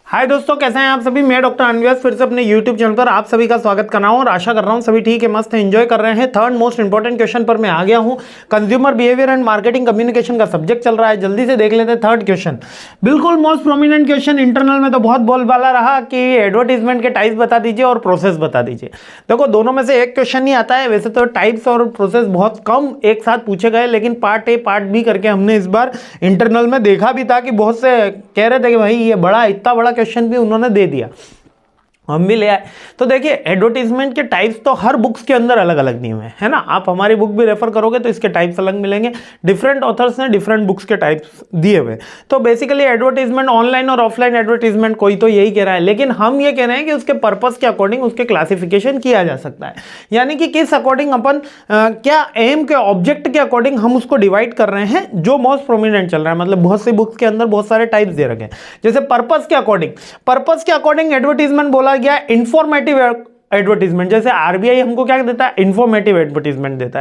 हाय दोस्तों, कैसे हैं आप सभी। मैं डॉक्टर अनव्यास फिर से अपने यूट्यूब चैनल पर आप सभी का स्वागत कर रहा हूं और आशा कर रहा हूं सभी ठीक है, मस्त है, एंजॉय कर रहे हैं। थर्ड मोस्ट इंपॉर्टेंट क्वेश्चन पर मैं आ गया हूं। Consumer behaviour and marketing communication का सब्जेक्ट चल रहा है। जल्दी से देख लेते हैं थर्ड क्वेश्चन। बिल्कुल मोस्ट प्रोमिनेंट क्वेश्चन, इंटरनल में तो बहुत बोलबाला रहा कि एडवर्टीजमेंट के टाइप्स बता दीजिए और प्रोसेस बता दीजिए। देखो, दोनों में से एक क्वेश्चन ही आता है। वैसे तो टाइप्स और प्रोसेस बहुत कम एक साथ पूछे गए, लेकिन पार्ट ए पार्ट बी करके हमने इस बार इंटरनल में देखा भी था कि बहुत से कह रहे थे कि भाई ये बड़ा, इतना बड़ा क्वेश्चन भी उन्होंने दे दिया, हम भी ले आए। तो देखिए, एडवर्टीजमेंट के टाइप्स तो हर बुक्स के अंदर अलग अलग दिए हुए हैं, है ना। आप हमारी बुक भी रेफर करोगे तो इसके टाइप्स अलग मिलेंगे। डिफरेंट ऑथर्स ने डिफरेंट बुक्स के टाइप्स दिए हुए। तो बेसिकली एडवर्टीजमेंट, ऑनलाइन और ऑफलाइन एडवर्टीजमेंट, कोई तो यही कह रहा है, लेकिन हम ये कह रहे हैं कि उसके पर्पस के अकॉर्डिंग उसके क्लासिफिकेशन किया जा सकता है। यानी कि किस अकॉर्डिंग अपन क्या एम के ऑब्जेक्ट के अकॉर्डिंग हम उसको डिवाइड कर रहे हैं, जो मोस्ट प्रोमिनेंट चल रहा है। मतलब बहुत सी बुक्स के अंदर बहुत सारे टाइप्स दे रखे हैं। जैसे पर्पस के अकॉर्डिंग एडवर्टीजमेंट बोला गया इंफॉर्मेटिव एडवर्टीजमेंट। जैसे आरबीआई हमको क्या देता है, इंफॉर्मेटिव एडवर्टीजमेंट देता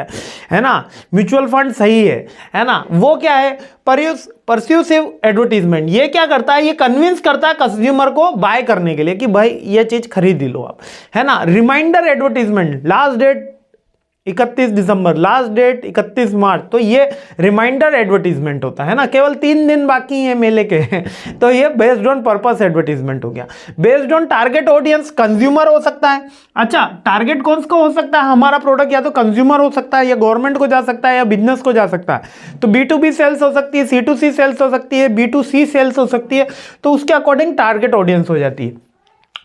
है ना। म्यूचुअल फंड सही है ना। वो क्या है, परस्यूसिव एडवर्टीजमेंट। ये क्या करता है, ये कन्विंस करता है कंज्यूमर को बाय करने के लिए कि भाई ये चीज खरीद लो आप, है ना। रिमाइंडर एडवर्टीजमेंट, लास्ट डेट 31 दिसंबर, लास्ट डेट 31 मार्च, तो ये रिमाइंडर एडवर्टीजमेंट होता है ना। केवल 3 दिन बाकी है मेले के तो ये बेस्ड ऑन पर्पस एडवर्टीजमेंट हो गया। Based on target audience, consumer हो सकता है। अच्छा, टारगेट कौन सा हो सकता है, हमारा प्रोडक्ट या तो कंज्यूमर हो सकता है, या गवर्नमेंट को जा सकता है, या बिजनेस को जा सकता है। तो B2B सेल्स हो सकती है, C2C सेल्स हो सकती है, B2C सेल्स हो सकती है। तो उसके अकॉर्डिंग टारगेट ऑडियंस हो जाती है।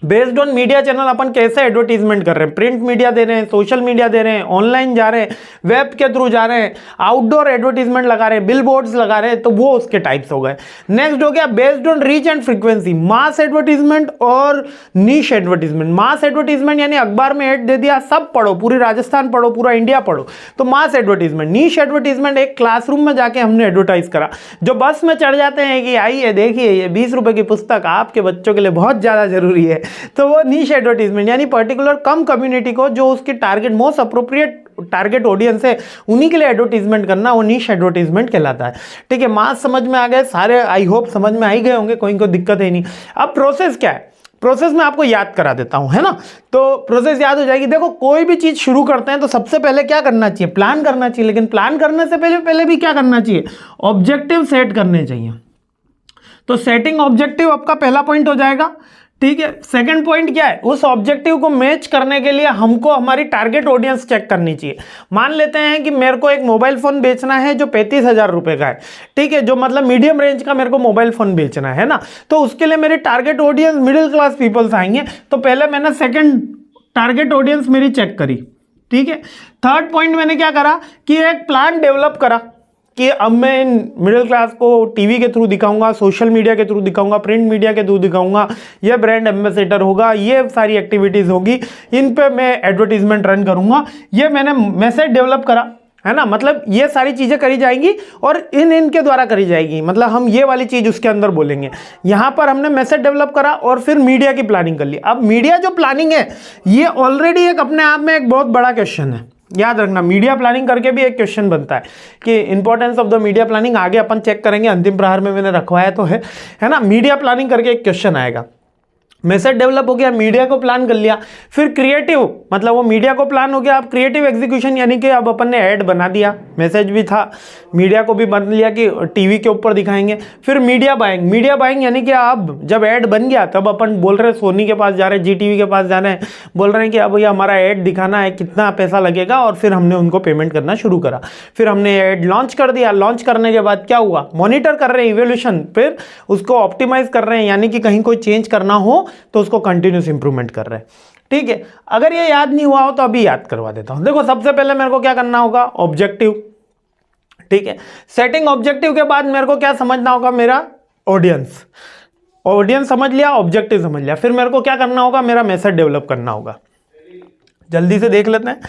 बेस्ड ऑन मीडिया चैनल, अपन कैसे एडवर्टीजमेंट कर रहे हैं, प्रिंट मीडिया दे रहे हैं, सोशल मीडिया दे रहे हैं, ऑनलाइन जा रहे हैं, वेब के थ्रू जा रहे हैं, आउटडोर एडवर्टीजमेंट लगा रहे हैं, बिल बोर्ड्स लगा रहे हैं, तो वो उसके टाइप्स हो गए। नेक्स्ट हो गया based on reach and frequency, mass advertisement और नीश एडवर्टीजमेंट। मास एडवर्टीजमेंट यानी अखबार में एड दे दिया, सब पढ़ो, पूरी राजस्थान पढ़ो, पूरा इंडिया पढ़ो, तो मास एडवर्टीजमेंट। नीश एडवर्टीजमेंट एक क्लासरूम में जाके हमने एडवर्टाइज करा। जो बस में चढ़ जाते हैं कि आइए देखिए ये 20 रुपए की पुस्तक आपके बच्चों के लिए बहुत ज्यादा जरूरी है, तो वो नीश एडवर्टीजमेंट यानी पर्टिकुलर कम कम्युनिटी को, जो उसकी target most appropriate target audience है, उन्हीं के लिए एडवर्टीजमेंट करना, वो नीश एडवर्टीजमेंट कहलाता है। ठीक है, मास समझ में आ गए सारे, आई होप समझ में आ ही गए होंगे, कोई को दिक्कत है नहीं। अब प्रोसेस क्या है, प्रोसेस में आपको याद करा देता हूं, है ना। तो प्रोसेस याद हो जाएगी। देखो, कोई भी चीज शुरू करते हैं तो सबसे पहले क्या करना चाहिए, प्लान करना चाहिए। लेकिन प्लान करने से पहले भी क्या करना चाहिए, ऑब्जेक्टिव सेट करने चाहिए। तो सेटिंग ऑब्जेक्टिव आपका पहला पॉइंट हो जाएगा। ठीक है, सेकंड पॉइंट क्या है, उस ऑब्जेक्टिव को मैच करने के लिए हमको हमारी टारगेट ऑडियंस चेक करनी चाहिए। मान लेते हैं कि मेरे को एक मोबाइल फोन बेचना है जो 35,000 रुपए का है। ठीक है, जो मतलब मीडियम रेंज का मेरे को मोबाइल फोन बेचना है ना। तो उसके लिए मेरी target audience middle class peoples आएंगे। तो पहले मैंने सेकंड टारगेट ऑडियंस मेरी चेक करी। ठीक है, थर्ड पॉइंट मैंने क्या करा कि एक प्लान डेवलप करा कि अब मैं इन मिडिल क्लास को टीवी के थ्रू दिखाऊंगा, सोशल मीडिया के थ्रू दिखाऊंगा, प्रिंट मीडिया के थ्रू दिखाऊंगा, ये ब्रांड एम्बेसडर होगा, ये सारी एक्टिविटीज होगी, इन पे मैं एडवर्टीजमेंट रन करूंगा। ये मैंने मैसेज डेवलप करा, है ना। मतलब ये सारी चीजें करी जाएंगी और इनके द्वारा करी जाएगी। मतलब हम ये वाली चीज उसके अंदर बोलेंगे। यहां पर हमने मैसेज डेवलप करा और फिर मीडिया की प्लानिंग कर ली। अब मीडिया जो प्लानिंग है, ये ऑलरेडी एक अपने आप में एक बहुत बड़ा क्वेश्चन है। याद रखना, मीडिया प्लानिंग करके भी एक क्वेश्चन बनता है कि importance of the media planning आगे अपन चेक करेंगे, अंतिम प्रहार में मैंने रखवाया तो है ना। मीडिया प्लानिंग करके एक क्वेश्चन आएगा। मैसेज डेवलप हो गया, मीडिया को प्लान कर लिया, फिर क्रिएटिव, मतलब वो मीडिया को प्लान हो गया। अब क्रिएटिव एग्जीक्यूशन यानी कि अब अपन ने ऐड बना दिया, मैसेज भी था, मीडिया को भी बन लिया कि टीवी के ऊपर दिखाएंगे। फिर मीडिया बाइंग यानी कि अब जब ऐड बन गया तब अपन बोल रहे हैं सोनी के पास जा रहे हैं, GTV के पास जा रहे हैं, बोल रहे हैं कि अब ये हमारा ऐड दिखाना है, कितना पैसा लगेगा, और फिर हमने उनको पेमेंट करना शुरू करा। फिर हमने ऐड लॉन्च कर दिया। लॉन्च करने के बाद क्या हुआ, मॉनिटर कर रहे हैं, इवोल्यूशन, फिर उसको ऑप्टिमाइज कर रहे हैं, यानी कि कहीं कोई चेंज करना हो तो उसको कंटिन्यूस इंप्रूवमेंट कर रहे हैं। ठीक है, अगर ये याद नहीं हुआ हो तो अभी याद करवा देता हूं। देखो, सबसे पहले मेरे को क्या करना होगा, ऑब्जेक्टिव। ठीक है, सेटिंग ऑब्जेक्टिव के बाद मेरे को क्या समझना होगा, मेरा ऑडियंस। ऑडियंस समझ लिया, ऑब्जेक्टिव समझ लिया, फिर मेरे को क्या करना होगा, मेरा मैसेज डेवलप करना होगा। जल्दी से देख लेते हैं।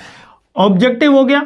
ऑब्जेक्टिव हो गया,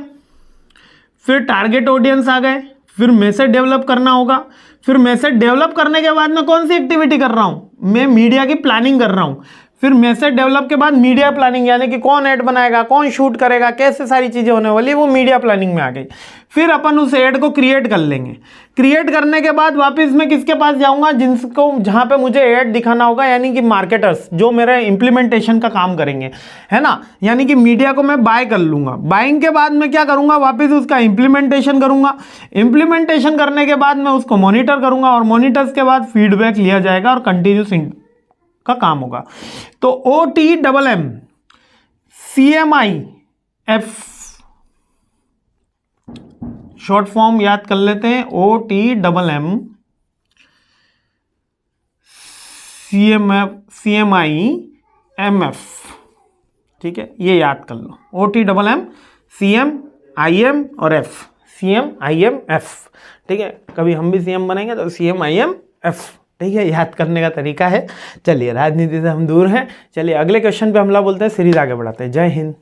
फिर टारगेट ऑडियंस आ गए, फिर मैसेज डेवलप करना होगा। फिर मैसेज डेवलप करने के बाद मैं कौन सी एक्टिविटी कर रहा हूं, मैं मीडिया की प्लानिंग कर रहा हूं। फिर मैसेज डेवलप के बाद मीडिया प्लानिंग, यानी कि कौन ऐड बनाएगा, कौन शूट करेगा, कैसे सारी चीज़ें होने वाली है, वो मीडिया प्लानिंग में आ गई। फिर अपन उस ऐड को क्रिएट कर लेंगे। क्रिएट करने के बाद वापस मैं किसके पास जाऊंगा, जिनको जहां पे मुझे ऐड दिखाना होगा, यानी कि मार्केटर्स जो मेरे इंप्लीमेंटेशन का काम करेंगे, है ना। यानी कि मीडिया को मैं बाय कर लूंगा। बाइंग के बाद मैं क्या करूंगा, वापस उसका इंप्लीमेंटेशन करूंगा। इंप्लीमेंटेशन करने के बाद मैं उसको मॉनिटर करूंगा और मॉनिटर्स के बाद फीडबैक लिया जाएगा और कंटिन्यूस का काम होगा। तो OTMM CMIF शॉर्ट फॉर्म याद कर लेते हैं, OTMM CMIMF, ठीक है, ये याद कर लो। OTMM CMIM और F, CMIMF, ठीक है। कभी हम भी CM बनेंगे तो CMIMF, ठीक है, याद करने का तरीका है। चलिए, राजनीति से हम दूर हैं। चलिए अगले क्वेश्चन पे हमला बोलते हैं, सीरीज आगे बढ़ाते हैं। जय हिंद।